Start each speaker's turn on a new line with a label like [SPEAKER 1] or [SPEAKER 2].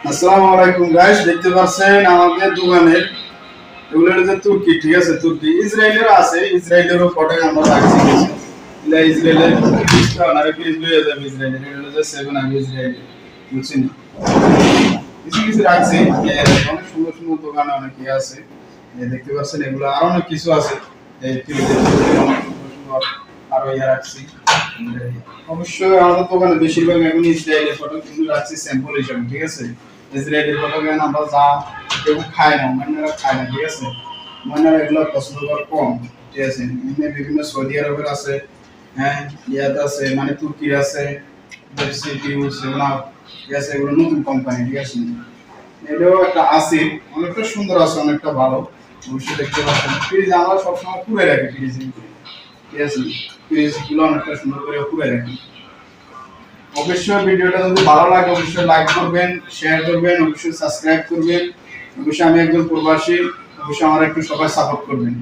[SPEAKER 1] আসসালামু আলাইকুম গাইস, দেখতে পাচ্ছেন আমাদের দোকানের এগুলো হচ্ছে তুর্কি। ঠিক আছে, তুর্কি ইসরায়েলের আছে, ইসরায়েলেরও প্রোডাক্ট আমরা রাখছি কিছু। এটা ইসরায়েলের পিসটা না, পিস লয়ে যাবে ইসরায়েলের। এটা হচ্ছে 7 আই ইসরায়েল, বুঝছেন? কিছু কিছু রাখছি, অনেক সুন্দর সুন্দর দোকানে অনেক ইয়ে আছে। দেখতে পাচ্ছেন এগুলো আর অনেক কিছু আছে। এই টিভিতে অনেক সুন্দর সুন্দর আরো ইয়ে রাখছি। অবশ্যই আমাদের দোকানে বেশিরভাগ এখন ইসরায়েলের প্রোডাক্ট কিন্তু রাখছি স্যাম্পল হিসেবে। ঠিক আছে, ইসরায়েলের প্রোডাক্ট আমরা যা কেউ খায় না, মহিলারা খায় না। ঠিক আছে, মহিলারা এগুলো পছন্দ করে কম। ঠিক আছে, এমনি বিভিন্ন সৌদি আরবের আছে, হ্যাঁ, ইয়াত আছে, মানে তুর্কির আছে, সেগুলো ঠিক আছে, এগুলো নতুন কোম্পানি। ঠিক আছে, এটাও একটা আসিফ, অনেকটা সুন্দর আছে, অনেকটা ভালো। অবশ্যই দেখতে পাচ্ছেন ফ্রিজ আমরা সবসময় খুলে রাখি ফ্রিজ। ঠিক আছে, ফ্রিজ গুলো অনেকটা সুন্দর করে খুলে রাখি। অবশ্যই ভিডিওটা যদি ভালো লাগে অবশ্যই লাইক করবেন, শেয়ার করবেন, অবশ্যই সাবস্ক্রাইব করবেন। অবশ্যই আমি একজন প্রবাসী, অবশ্যই আমার একটু সবাই সাপোর্ট করবেন।